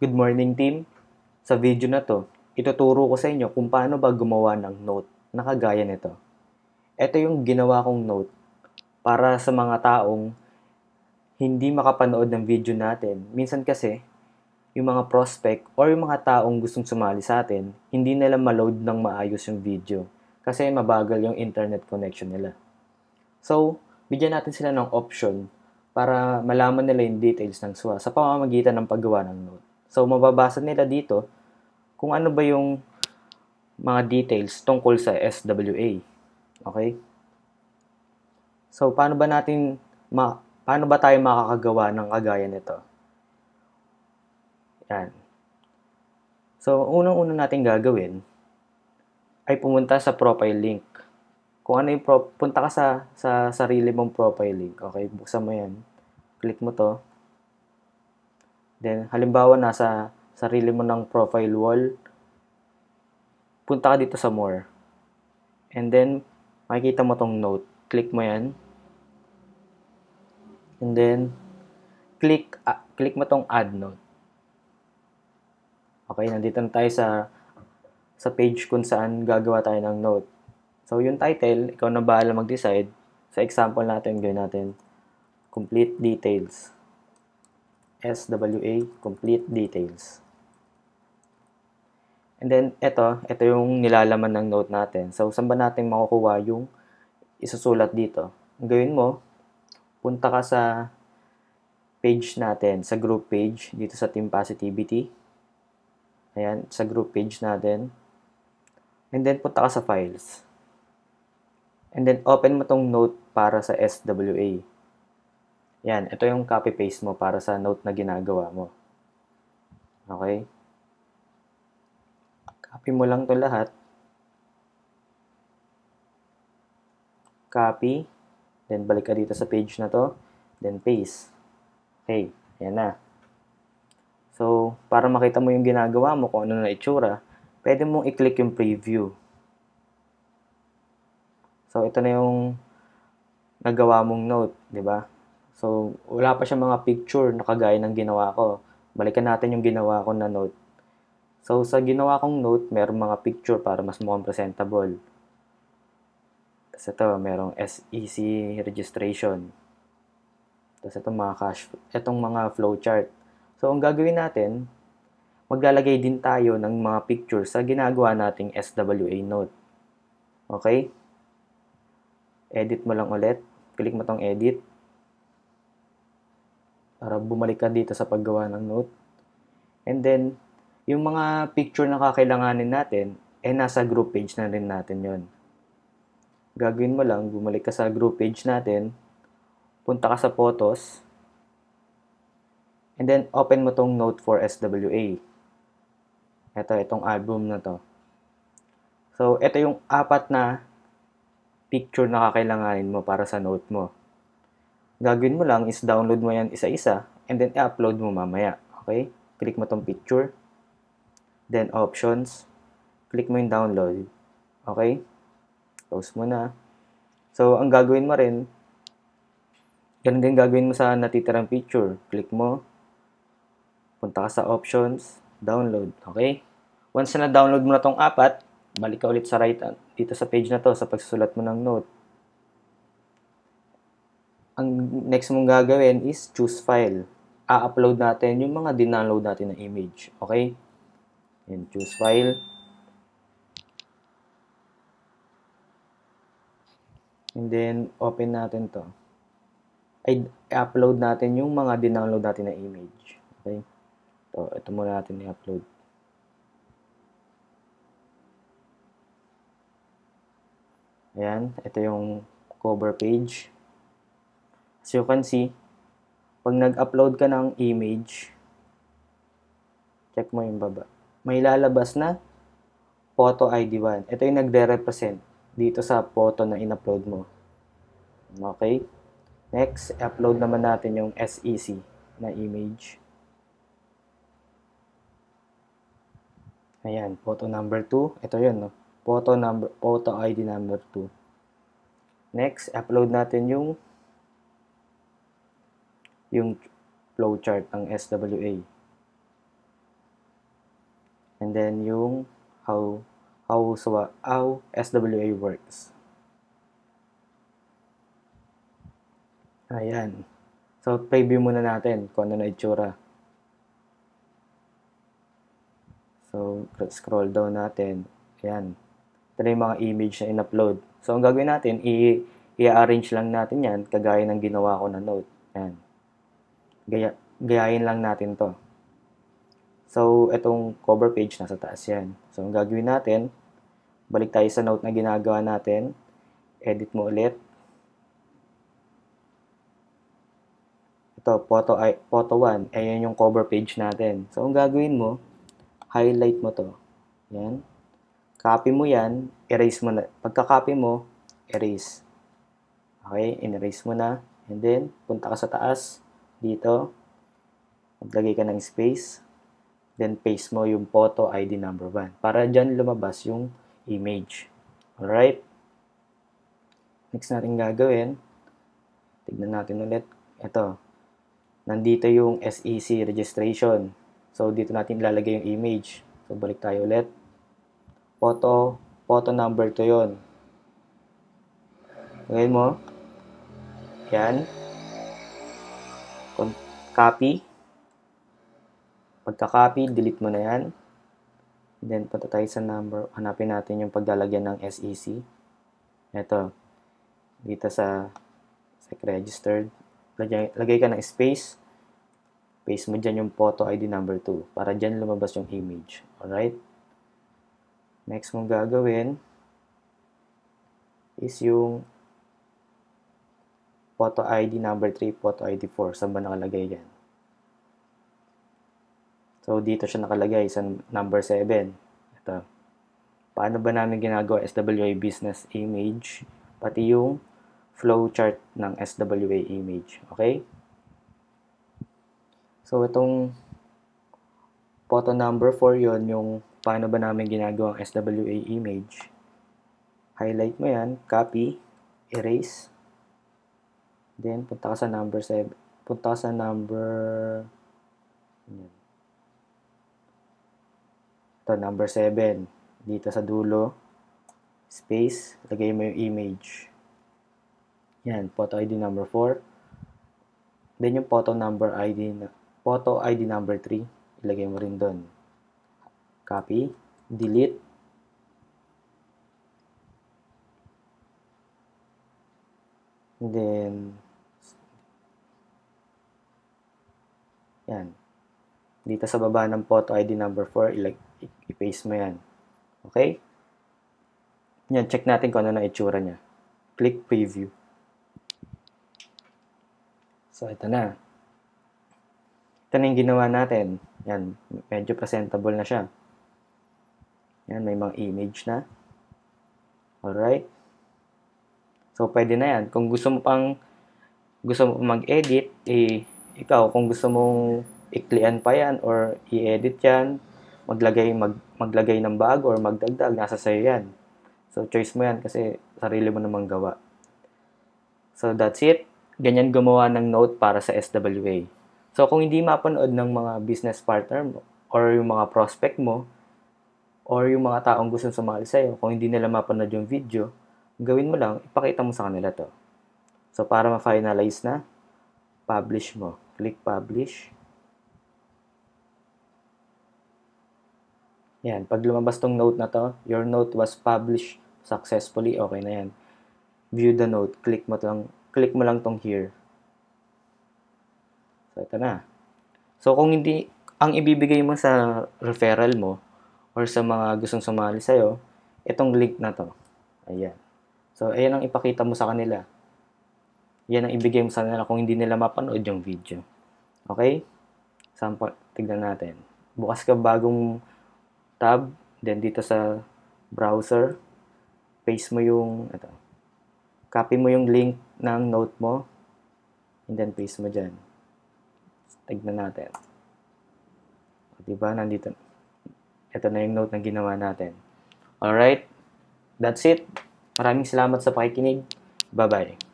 Good morning team! Sa video na to, ituturo ko sa inyo kung paano ba gumawa ng note na kagaya nito. Ito yung ginawa kong note para sa mga taong hindi makapanood ng video natin. Minsan kasi, yung mga prospect or yung mga taong gustong sumali sa atin, hindi nila ma-load ng maayos yung video kasi mabagal yung internet connection nila. So, bigyan natin sila ng option para malaman nila yung details ng SWA sa pamamagitan ng paggawa ng note. So, mababasa nila dito kung ano ba yung mga details tungkol sa SWA. Okay? So, paano ba tayo makakagawa ng kagaya nito? Yan. So, unang-una natin gagawin ay pumunta sa profile link. Kung ano yung punta ka sa sarili mong profile link. Okay, buksan mo yan. Click mo to. Then, halimbawa nasa sarili mo ng profile wall, punta ka dito sa more. And then, makikita mo tong note. Click mo yan. And then, click mo tong add note. Okay, nandito na tayo sa page kung saan gagawa tayo ng note. So, yung title, ikaw na bahala mag-decide. Sa example natin, gawin natin complete details. SWA, complete details. And then, ito yung nilalaman ng note natin. So, saan ba natin makukuha yung isusulat dito? Ang gawin mo, punta ka sa page natin, sa group page, dito sa Team Positivity. Ayan, sa group page natin. And then, punta ka sa files. And then, open mo tong note para sa SWA. Yan, ito yung copy-paste mo para sa note na ginagawa mo. Okay? Copy mo lang to lahat. Copy. Then, balik ka dito sa page na to. Then, paste. Okay, yan na. So, para makita mo yung ginagawa mo, kung ano na itsura, pwede mong i-click yung preview. So, ito na yung nagawa mong note, di ba? So, wala pa siya mga picture na kagaya ng ginawa ko. Balikan natin yung ginawa ko na note. So, sa ginawa kong note, merong mga picture para mas mukhang presentable. Tapos ito, merong SEC registration. Tapos itong mga flowchart. So, ang gagawin natin, maglalagay din tayo ng mga pictures sa ginagawa nating SWA note. Okay? Edit mo lang ulit. Click mo tong edit. Para bumalik ka dito sa paggawa ng note. And then, yung mga picture na kakailanganin natin, nasa group page na rin natin yon. Gagawin mo lang, bumalik ka sa group page natin, punta ka sa photos, and then open mo tong note for SWA. Itong album na to. So, ito yung 4 na picture na kakailanganin mo para sa note mo. Gagawin mo lang is download mo yan isa-isa, and then i-upload mo mamaya. Okay? Click mo tong picture, then options, click mo yung download. Okay? Close mo na. So, ang gagawin mo rin, ganun din gagawin mo sa natitirang picture. Click mo, punta ka sa options, download. Okay? Once na download mo na tong 4, balik ka ulit sa dito sa page na to sa pagsusulat mo ng note. Ang next mong gagawin is choose file. A-upload natin yung mga dinownload natin na image. Okay? Yan, choose file. And then, open natin to. I-upload natin yung mga dinownload natin na image. Okay? Ito muna natin i-upload. Ayan, ito yung cover page. As you can see, pag nag-upload ka ng image, check mo yung baba. May lalabas na photo ID1. Ito yung nagre-represent dito sa photo na in-upload mo. Okay? Next, upload naman natin yung SEC na image. Ayan, photo number 2. Ito yun, no? Photo ID number 2. Next, upload natin yung flowchart ng SWA. and then yung how SWA works. Ayan. So, preview muna natin kung ano na itsura. So, scroll down natin. Ayan. Ito na yung mga image na in-upload. So, ang gagawin natin, i-arrange lang natin yan kagaya ng ginawa ko na note. Ayan. Gayahin lang natin to. So, itong cover page nasa taas yan. So, ang gagawin natin, balik tayo sa note na ginagawa natin. Edit mo ulit. Ito, photo 1. Ayan yung cover page natin. So, ang gagawin mo, highlight mo to. Yan. Copy mo yan, erase mo na. Pagka-copy mo, erase. Okay, in-erase mo na. And then, punta ka sa taas, dito. Maglagay ka ng space. Then, paste mo yung photo ID number 1. Para dyan lumabas yung image. Alright? Next natin gagawin, tignan natin ulit. Ito. Nandito yung SEC registration. So, dito natin ilalagay yung image. So, balik tayo ulit. Photo number to yon. Ngayon mo. Yan. Copy. Pagka-copy, delete mo na yan. Then, punta tayo sa number. Hanapin natin yung paglalagyan ng SEC. Ito. Dito sa registered. Lagay ka ng space. Paste mo dyan yung photo ID number 2 para dyan lumabas yung image. Alright? Next mong gagawin is yung photo ID number 3, photo ID 4. Saan ba nakalagay yan? So, dito siya nakalagay sa number 7. Ito. Paano ba namin ginagawa SWA business image? Pati yung flowchart ng SWA image. Okay? So, itong photo number 4 yon yung paano ba namin ginagawa ang SWA image. Highlight mo yan, copy, erase. Then, punta ka sa number 7. Punta ka sa number... Ito, number 7. Dito sa dulo, space, lagay mo yung image. Yan, photo ID number 4. Then, yung photo ID number 3, ilagay mo rin doon. Copy, delete. And then, yan. Dito sa baba ng photo ID number 4, i-paste mo yan. Okay? Yan, check natin kung ano na itsura niya. Click preview. So, ito na. Ito na yung ginawa natin. Yan, medyo presentable na siya. Yan, may mga image na. Alright. So, pwede na yan. Kung gusto mo mag-edit, ikaw, kung gusto mong iklian pa yan or i-edit yan, maglagay ng bago or magdagdag, nasa sa'yo yan. So, choice mo yan kasi sarili mo namang gawa. So, that's it. Ganyan gumawa ng note para sa SWA. So, kung hindi mapanood ng mga business partner mo or yung mga prospect mo or yung mga taong gusto sumali sa'yo, kung hindi nila mapanood yung video, gawin mo lang, ipakita mo sa kanila to. So, para ma-finalize na, publish mo. Click publish. Yan, pag lumabas tong note na to, your note was published successfully, okay na yan. View the note, click mo lang tong here. So, ito na. So, kung hindi, ang ibibigay mo sa referral mo or sa mga gustong sumali sa'yo, itong link na to. Ayan. So, ayan ang ipakita mo sa kanila. Yan ang ibigay mo sa kanila kung hindi nila mapanood yung video. Okay? Sample, tignan natin. Bukas ka bagong tab, then dito sa browser, paste mo yung, copy mo yung link ng note mo, and then paste mo dyan. Tignan natin. Diba, nandito. Ito na yung note na ginawa natin. Alright? That's it. Maraming salamat sa pakikinig. Bye-bye.